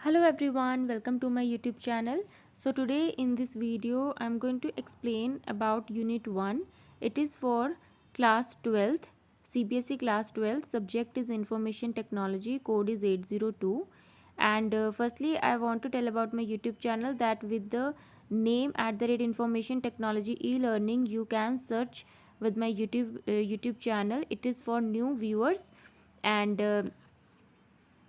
Hello everyone, welcome to my YouTube channel. So today in this video I'm going to explain about Unit 1. It is for class 12th, CBSE class 12, subject is Information Technology, code is 802. And firstly I want to tell about my YouTube channel that with the name @Information Technology e-learning you can search with my YouTube channel. It is for new viewers and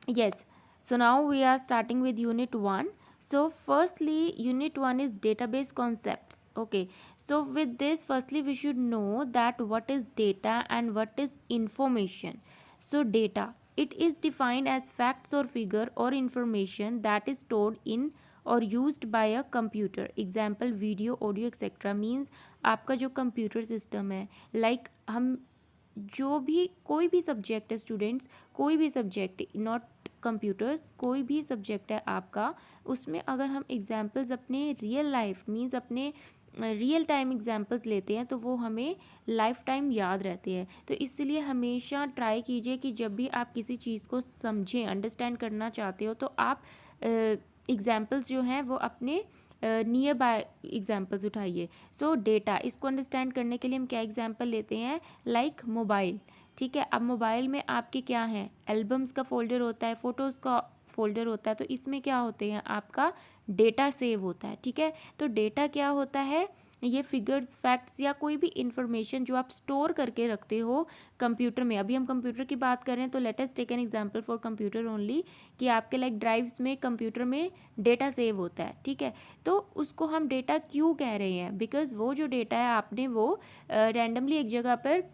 yes, so now we are starting with Unit 1. So firstly, Unit 1 is database concepts. Okay, so with this, firstly we should know that what is data and what is information. So data, it is defined as facts or figure or information that is stored in or used by a computer. Example, video, audio, etc. means आपका जो computer system है, like हम जो भी कोई भी subject है students, कोई भी सब्जेक्ट, नॉट कंप्यूटर्स, कोई भी सब्जेक्ट है आपका, उसमें अगर हम एग्जांपल्स अपने रियल लाइफ मींस अपने रियल टाइम एग्जांपल्स लेते हैं तो वो हमें लाइफ टाइम याद रहते हैं। तो इसलिए हमेशा ट्राई कीजिए कि जब भी आप किसी चीज़ को समझें, अंडरस्टैंड करना चाहते हो, तो आप एग्जांपल्स जो हैं वो अपने नियर बाय एग्जाम्पल्स उठाइए। सो डेटा, इसको अंडरस्टैंड करने के लिए हम क्या एग्जाम्पल लेते हैं, लाइक मोबाइल। ठीक है, अब मोबाइल में आपके क्या हैं, एल्बम्स का फोल्डर होता है, फ़ोटोज़ का फोल्डर होता है, तो इसमें क्या होते हैं, आपका डेटा सेव होता है। ठीक है, तो डेटा क्या होता है, ये फिगर्स, फैक्ट्स या कोई भी इंफॉर्मेशन जो आप स्टोर करके रखते हो कंप्यूटर में। अभी हम कंप्यूटर की बात करें तो let us take an example for computer only, कि आपके लाइक ड्राइव्स में कंप्यूटर में डेटा सेव होता है। ठीक है, तो उसको हम डेटा क्यों कह रहे हैं, बिकॉज वो जो डेटा है आपने वो रैंडमली एक जगह पर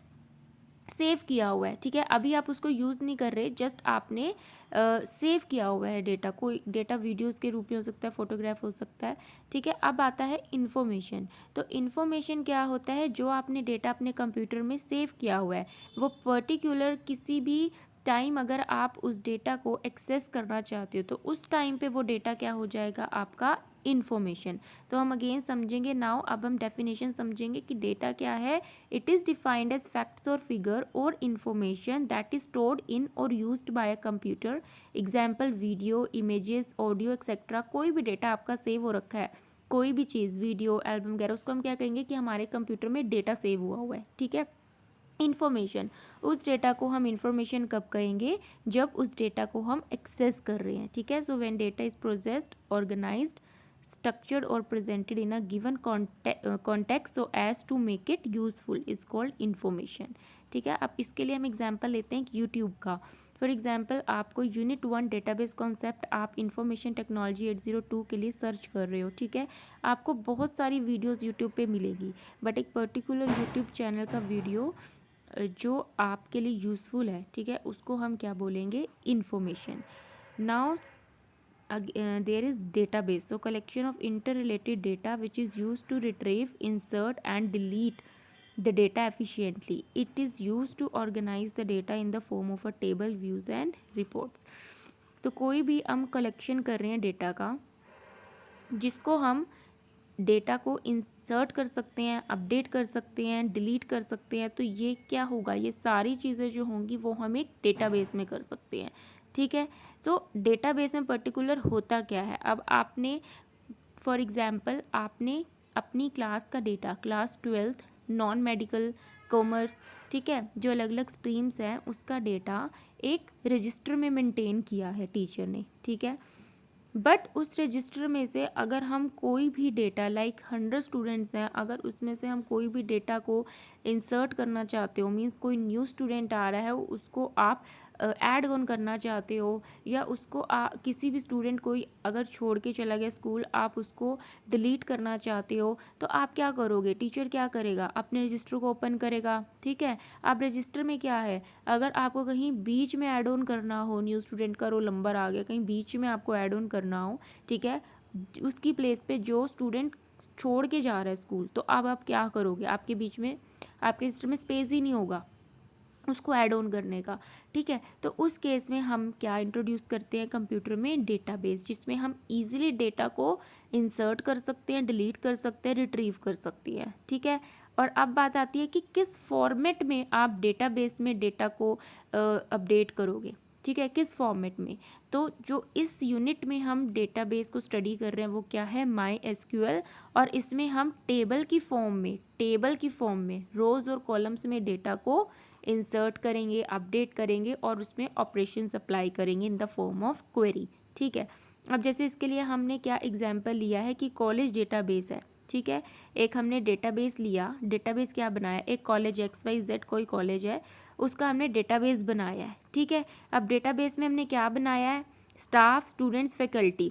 सेव किया हुआ है। ठीक है, अभी आप उसको यूज़ नहीं कर रहे, जस्ट आपने सेव किया हुआ है डेटा। कोई डेटा वीडियोस के रूप में हो सकता है, फोटोग्राफ हो सकता है। ठीक है, अब आता है इन्फॉर्मेशन। तो इन्फॉर्मेशन क्या होता है, जो आपने डेटा अपने कंप्यूटर में सेव किया हुआ है, वो पर्टिकुलर किसी भी टाइम अगर आप उस डेटा को एक्सेस करना चाहते हो तो उस टाइम पे वो डेटा क्या हो जाएगा, आपका इन्फॉर्मेशन। तो हम अगेन समझेंगे नाउ, अब हम डेफिनेशन समझेंगे कि डेटा क्या है। It is defined as facts और फिगर और information that is stored in और used by a computer. Example, video, images, audio etcetera. कोई भी डेटा आपका सेव हो रखा है, कोई भी चीज़, वीडियो, एल्बम वगैरह, उसको हम क्या कहेंगे कि हमारे कंप्यूटर में डेटा सेव हुआ है। ठीक है, इन्फॉर्मेशन, उस डेटा को हम इन्फॉर्मेशन कब कहेंगे, जब उस डेटा को हम एक्सेस कर रहे हैं। ठीक है, so when data is processed, organized, structured or presented in a given context so as to make it useful is called information। ठीक है, अब इसके लिए हम एग्जांपल लेते हैं यूट्यूब का। फॉर एग्जांपल, आपको यूनिट 1 डेटाबेस कॉन्सेप्ट आप इंफॉर्मेशन टेक्नोलॉजी 802 के लिए सर्च कर रहे हो। ठीक है, आपको बहुत सारी वीडियोस यूट्यूब पे मिलेगी, बट एक पर्टिकुलर यूट्यूब चैनल का वीडियो जो आपके लिए यूज़फुल है, ठीक है, उसको हम क्या बोलेंगे, information. Now there is database, so collection of interrelated data which is used to retrieve, insert and delete the data efficiently. It is used to organize the data in the form of a table, views and reports। तो कोई भी हम collection कर रहे हैं data का, जिसको हम डेटा को इंसर्ट कर सकते हैं, अपडेट कर सकते हैं, डिलीट कर सकते हैं, तो ये क्या होगा, ये सारी चीज़ें जो होंगी वो हम एक डेटाबेस में कर सकते हैं। ठीक है, तो डेटाबेस में पर्टिकुलर होता क्या है, अब आपने फॉर एग्जांपल आपने अपनी क्लास का data, class 12th, non medical, commerce, ठीक है, जो अलग अलग स्ट्रीम्स हैं, उसका डेटा एक रजिस्टर में मेंटेन किया है टीचर ने। ठीक है, बट उस रजिस्टर में से अगर हम कोई भी डेटा, लाइक 100 स्टूडेंट्स हैं, अगर उसमें से हम कोई भी डेटा को इंसर्ट करना चाहते हो, मींस कोई न्यू स्टूडेंट आ रहा है, उसको आप ऐड ऑन करना चाहते हो, या उसको किसी भी स्टूडेंट कोई अगर छोड़ के चला गया स्कूल, आप उसको डिलीट करना चाहते हो, तो आप क्या करोगे, टीचर क्या करेगा, अपने रजिस्टर को ओपन करेगा। ठीक है, आप रजिस्टर में क्या है, अगर आपको कहीं बीच में ऐड ऑन करना हो, न्यू स्टूडेंट का रोल नंबर आ गया, कहीं बीच में आपको ऐड ऑन करना हो, ठीक है, उसकी प्लेस पे जो स्टूडेंट छोड़ के जा रहा है स्कूल, तो अब आप क्या करोगे, आपके बीच में आपके रजिस्टर में स्पेस ही नहीं होगा उसको ऐड ऑन करने का। ठीक है, तो उस केस में हम क्या इंट्रोड्यूस करते हैं कंप्यूटर में, डेटाबेस, जिसमें हम इजीली डेटा को इंसर्ट कर सकते हैं, डिलीट कर सकते हैं, रिट्रीव कर सकते हैं। ठीक है, और अब बात आती है कि किस फॉर्मेट में आप डेटाबेस में डेटा को अपडेट करोगे। ठीक है, किस फॉर्मेट में। तो जो इस यूनिट में हम डेटाबेस को स्टडी कर रहे हैं वो क्या है, MySQL, और इसमें हम टेबल की फॉर्म में रोज़ और कॉलम्स में डेटा को इंसर्ट करेंगे, अपडेट करेंगे और उसमें ऑपरेशंस अप्लाई करेंगे in the form of query. ठीक है, अब जैसे इसके लिए हमने क्या एग्जाम्पल लिया है कि कॉलेज डेटाबेस है। ठीक है, एक हमने डेटाबेस लिया, डेटाबेस क्या बनाया, एक कॉलेज XYZ कोई कॉलेज है, उसका हमने डेटाबेस बनाया है। ठीक है, अब डेटाबेस में हमने क्या बनाया है, स्टाफ, स्टूडेंट्स, फैकल्टी,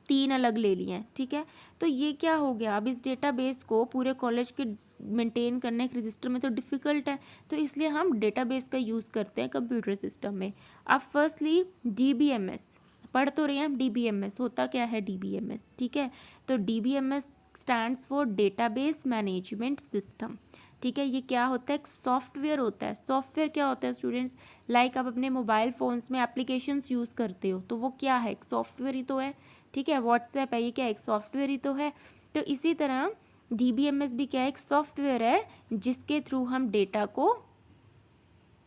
3 अलग ले लिए हैं। ठीक है, तो ये क्या हो गया, अब इस डेटाबेस को पूरे कॉलेज के मेंटेन करना एक रजिस्टर में तो डिफ़िकल्ट है, तो इसलिए हम डेटाबेस का यूज़ करते हैं कंप्यूटर सिस्टम में। अब फर्स्टली DBMS पढ़ तो रहे हैं हम, DBMS होता क्या है, DBMS। ठीक है, तो DBMS stands for database management system. ठीक है, ये क्या होता है, एक सॉफ्टवेयर होता है। सॉफ्टवेयर क्या होता है स्टूडेंट्स, लाइक आप अपने मोबाइल फ़ोन्स में एप्लीकेशंस यूज़ करते हो तो वो क्या है, एक सॉफ्टवेयर ही तो है। ठीक है, व्हाट्सएप है, ये क्या, एक सॉफ्टवेयर ही तो है। तो इसी तरह DBMS भी क्या है, एक सॉफ्टवेयर है जिसके थ्रू हम डेटा को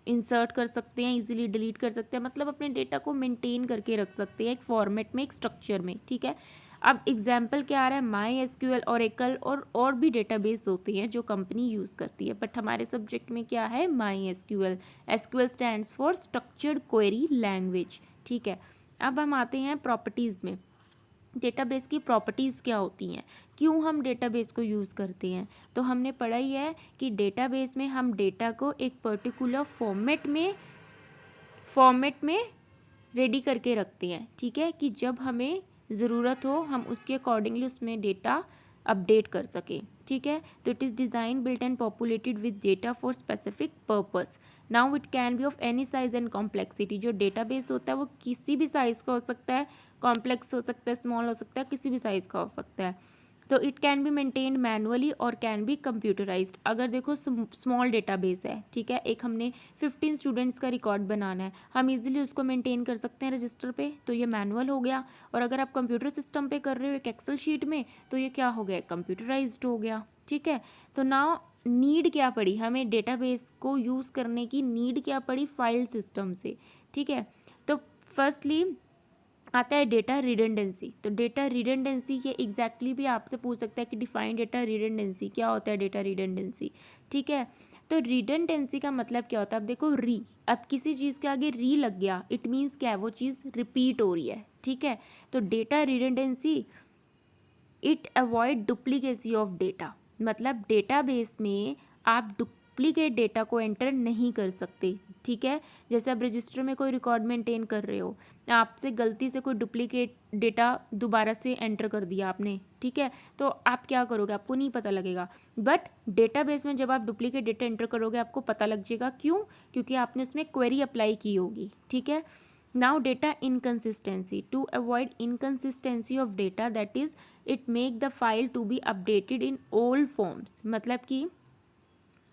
इंसर्ट कर सकते हैं, इजीली डिलीट कर सकते हैं, मतलब अपने डेटा को मेंटेन करके रख सकते हैं एक फॉर्मेट में, एक स्ट्रक्चर में। ठीक है, अब एग्जाम्पल क्या आ रहा है, MySQL, ओरेकल और भी डेटाबेस होते हैं जो कंपनी यूज़ करती है, बट हमारे सब्जेक्ट में क्या है, MySQL। SQL stands for structured query language. ठीक है, अब हम आते हैं प्रॉपर्टीज़ में। डेटाबेस की प्रॉपर्टीज़ क्या होती हैं, क्यों हम डेटाबेस को यूज़ करते हैं, तो हमने पढ़ा ही है कि डेटाबेस में हम डेटा को एक पर्टिकुलर फॉर्मेट में रेडी करके रखते हैं। ठीक है, कि जब हमें ज़रूरत हो हम उसके अकॉर्डिंगली उसमें डेटा अपडेट कर सकें। ठीक है, तो it is design, built and populated with data for specific purpose. Now it can be of any size and complexity. जो डेटाबेस होता है वो किसी भी साइज़ का हो सकता है, कॉम्प्लेक्स हो सकता है, स्मॉल हो सकता है, किसी भी साइज़ का हो सकता है। तो it can be maintained manually और कैन बी कंप्यूटराइज्ड। अगर देखो स्मॉल डेटाबेस है, ठीक है, एक हमने 15 स्टूडेंट्स का रिकॉर्ड बनाना है, हम इजीली उसको मेंटेन कर सकते हैं रजिस्टर पे, तो ये मैनुअल हो गया। और अगर आप कंप्यूटर सिस्टम पे कर रहे हो एक एक्सेल शीट में, तो ये क्या हो गया, कंप्यूटराइज्ड हो गया। ठीक है, तो नाउ नीड क्या पड़ी हमें, डेटाबेस को यूज़ करने की नीड क्या पड़ी, फाइल सिस्टम से। ठीक है, तो फर्स्टली आता है डेटा रिडंडेंसी। तो डेटा रिडंडेंसी ये एग्जैक्टली भी आपसे पूछ सकता है कि डिफाइन डेटा रिडंडेंसी, क्या होता है डेटा रिडंडेंसी। ठीक है, तो रिडंडेंसी का मतलब क्या होता है, अब देखो अब किसी चीज़ के आगे री लग गया, इट मीन्स क्या है, वो चीज़ रिपीट हो रही है। ठीक है, तो data redundancy it avoid duplicacy of data, मतलब डेटाबेस में आप डुप्लीकेट डेटा को एंटर नहीं कर सकते। ठीक है, जैसे आप रजिस्टर में कोई रिकॉर्ड मेंटेन कर रहे हो, आपसे गलती से कोई डुप्लीकेट डेटा दोबारा से एंटर कर दिया आपने, ठीक है, तो आप क्या करोगे, आपको नहीं पता लगेगा। बट डेटाबेस में जब आप डुप्लीकेट डेटा एंटर करोगे आपको पता लग जाएगा, क्यों, क्योंकि आपने उसमें क्वेरी अप्लाई की होगी। ठीक है, now data inconsistency, to avoid inconsistency of data, that is it make the file to be updated in old forms. मतलब कि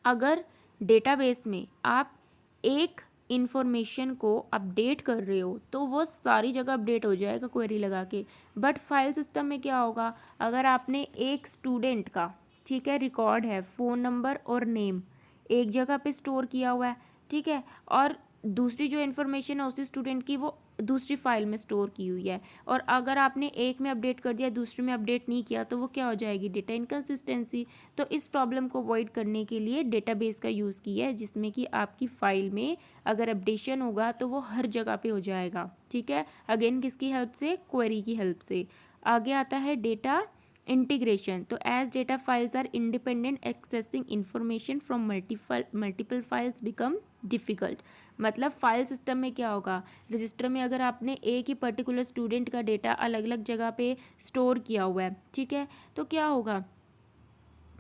अगर डेटाबेस में आप एक इंफॉर्मेशन को अपडेट कर रहे हो तो वो सारी जगह अपडेट हो जाएगा क्वेरी लगा के, बट फाइल सिस्टम में क्या होगा, अगर आपने एक स्टूडेंट का, ठीक है, रिकॉर्ड है, फ़ोन नंबर और नेम एक जगह पे स्टोर किया हुआ है, ठीक है, और दूसरी जो इन्फॉर्मेशन है उसी स्टूडेंट की वो दूसरी फाइल में स्टोर की हुई है, और अगर आपने एक में अपडेट कर दिया दूसरे में अपडेट नहीं किया तो वो क्या हो जाएगी, डेटा इनकन्सिस्टेंसी। तो इस प्रॉब्लम को अवॉइड करने के लिए डेटाबेस का यूज़ किया है, जिसमें कि आपकी फ़ाइल में अगर अपडेशन होगा तो वो हर जगह पे हो जाएगा। ठीक है, अगेन किसकी हेल्प से, क्वेरी की हेल्प से। आगे आता है डेटा इंटीग्रेशन। तो as data files are independent, accessing information from multiple files become difficult. मतलब फाइल सिस्टम में क्या होगा, रजिस्टर में अगर आपने एक ही पर्टिकुलर स्टूडेंट का डेटा अलग अलग जगह पे स्टोर किया हुआ है, ठीक है, तो क्या होगा,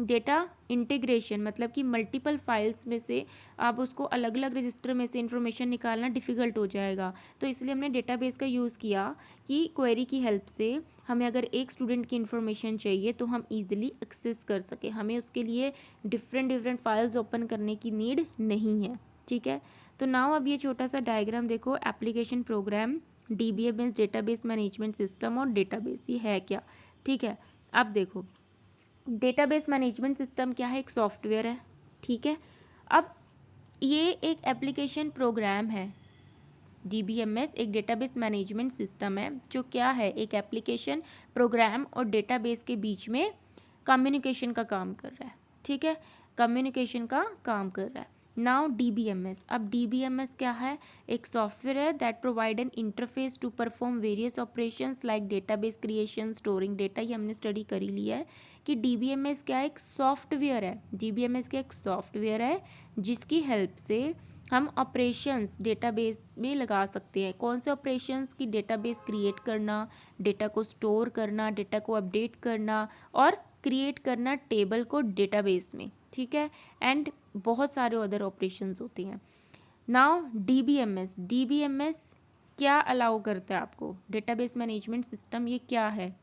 डेटा इंटीग्रेशन, मतलब कि मल्टीपल फाइल्स में से आप उसको अलग अलग रजिस्टर में से इंफॉर्मेशन निकालना डिफ़िकल्ट हो जाएगा। तो इसलिए हमने डेटाबेस का यूज़ किया कि क्वेरी की हेल्प से हमें अगर एक स्टूडेंट की इन्फॉर्मेशन चाहिए तो हम इजीली एक्सेस कर सकें, हमें उसके लिए डिफरेंट फाइल्स ओपन करने की नीड नहीं है। ठीक है, तो नाउ अब ये छोटा सा डायग्राम देखो, application program, DBMS database management system और डेटाबेस, ये है क्या। ठीक है, अब देखो डेटाबेस मैनेजमेंट सिस्टम क्या है, एक सॉफ्टवेयर है। ठीक है, अब ये एक एप्लीकेशन प्रोग्राम है DBMS एक डेटाबेस मैनेजमेंट सिस्टम है जो क्या है, एक एप्लीकेशन, प्रोग्राम और डेटाबेस के बीच में कम्युनिकेशन का काम कर रहा है, ठीक है, कम्युनिकेशन का काम कर रहा है। नाउ DBMS, अब DBMS क्या है, एक सॉफ्टवेयर है that provide an interface to perform various operations like database creation, storing data. ये हमने स्टडी करी लिया है कि DBMS क्या एक सॉफ्टवेयर है, DBMS क्या एक सॉफ्टवेयर है जिसकी हेल्प से हम ऑपरेशंस डेटाबेस में लगा सकते हैं। कौन से ऑपरेशंस की, डेटाबेस क्रिएट करना, डेटा को स्टोर करना, डेटा को अपडेट करना और क्रिएट करना टेबल को डेटाबेस में, ठीक है, एंड बहुत सारे अदर ऑपरेशंस होते हैं। नाउ DBMS क्या अलाउ करता है आपको, डेटाबेस मैनेजमेंट सिस्टम ये क्या है,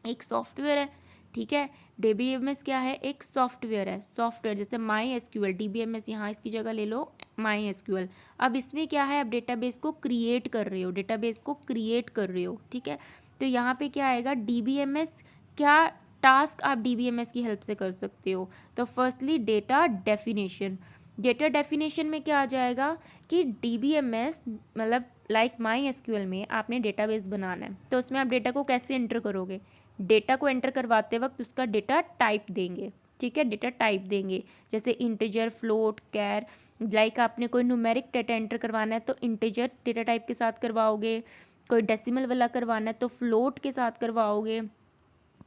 एक सॉफ्टवेयर है, ठीक है। DBMS क्या है, एक सॉफ्टवेयर है, सॉफ्टवेयर जैसे MySQL, DBMS यहाँ इसकी जगह ले लो MySQL। अब इसमें क्या है, आप डेटाबेस को क्रिएट कर रहे हो, डेटाबेस को क्रिएट कर रहे हो, ठीक है। तो यहाँ पे क्या आएगा, DBMS क्या टास्क आप DBMS की हेल्प से कर सकते हो। तो firstly data definition, data definition में क्या आ जाएगा कि DBMS मतलब लाइक MySQL में आपने डेटाबेस बनाना है तो उसमें आप डेटा को कैसे एंटर करोगे, डेटा को एंटर करवाते वक्त उसका डेटा टाइप देंगे, ठीक है, डेटा टाइप देंगे जैसे इंटीजर, फ्लोट, कैर। लाइक आपने कोई न्यूमेरिक डेटा एंटर करवाना है तो इंटीजर डेटा टाइप के साथ करवाओगे, कोई डेसिमल वाला करवाना है तो फ्लोट के साथ करवाओगे,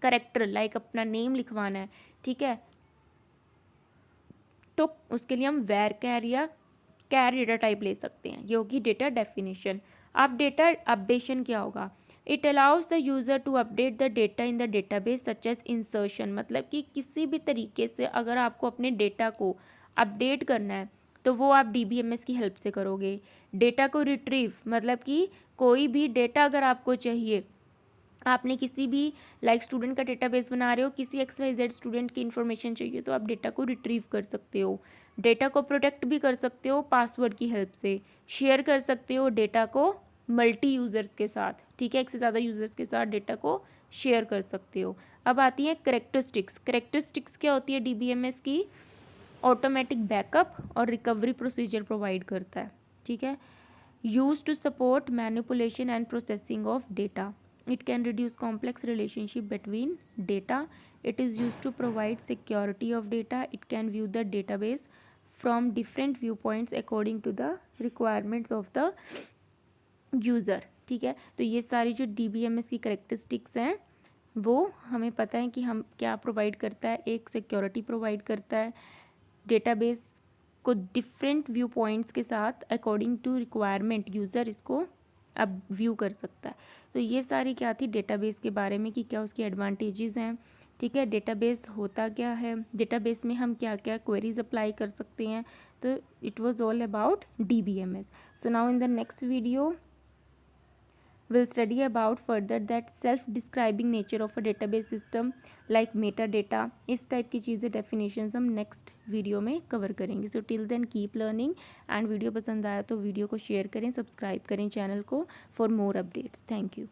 करेक्टर लाइक अपना नेम लिखवाना है, ठीक है, तो उसके लिए हम वेर कैर या कैर डेटा टाइप ले सकते हैं। ये होगी डेटा डेफिनेशन। अब डेटा अपडेशन क्या होगा, it allows the user to update the data in the database such as insertion, मतलब कि किसी भी तरीके से अगर आपको अपने डेटा को अपडेट करना है तो वो आप DBMS की हेल्प से करोगे। डेटा को रिट्रीव, मतलब कि कोई भी डेटा अगर आपको चाहिए, आपने किसी भी लाइक स्टूडेंट का डेटाबेस बना रहे हो, किसी XYZ स्टूडेंट की इन्फॉर्मेशन चाहिए तो आप डेटा को रिट्रीव कर सकते हो। डेटा को प्रोटेक्ट भी कर सकते हो पासवर्ड की हेल्प से, शेयर कर सकते हो डेटा को मल्टी यूज़र्स के साथ, ठीक है, एक से ज़्यादा यूज़र्स के साथ डेटा को शेयर कर सकते हो। अब आती है करेक्टरिस्टिक्स। करेक्टरिस्टिक्स क्या होती है DBMS की, ऑटोमेटिक बैकअप और रिकवरी प्रोसीजर प्रोवाइड करता है, ठीक है। Use to support manipulation and processing of data, it can reduce complex relationship between data, it is used to provide security of data, it can view the database from different viewpoints according to the requirements of the user, ठीक है। तो ये सारी जो DBMS की characteristics हैं वो हमें पता है कि हम क्या प्रोवाइड करता है, एक सिक्योरिटी प्रोवाइड करता है, डेटाबेस को डिफरेंट व्यू पॉइंट्स के साथ अकॉर्डिंग टू रिक्वायरमेंट यूज़र इसको अब व्यू कर सकता है। तो ये सारी क्या थी डेटाबेस के बारे में कि क्या उसकी एडवांटेजेस हैं, ठीक है, डेटाबेस होता क्या है, डेटाबेस में हम क्या क्या क्वेरीज अप्लाई कर सकते हैं। तो it was all about DBMS। So now in the next video we'll study about further that self describing nature of a database system like metadata। इस टाइप की चीज़ें डेफिनेशंस हम नेक्स्ट वीडियो में cover करेंगे। So till then keep learning and video पसंद आया तो video को शेयर करें, सब्सक्राइब करें चैनल को for more updates. Thank you.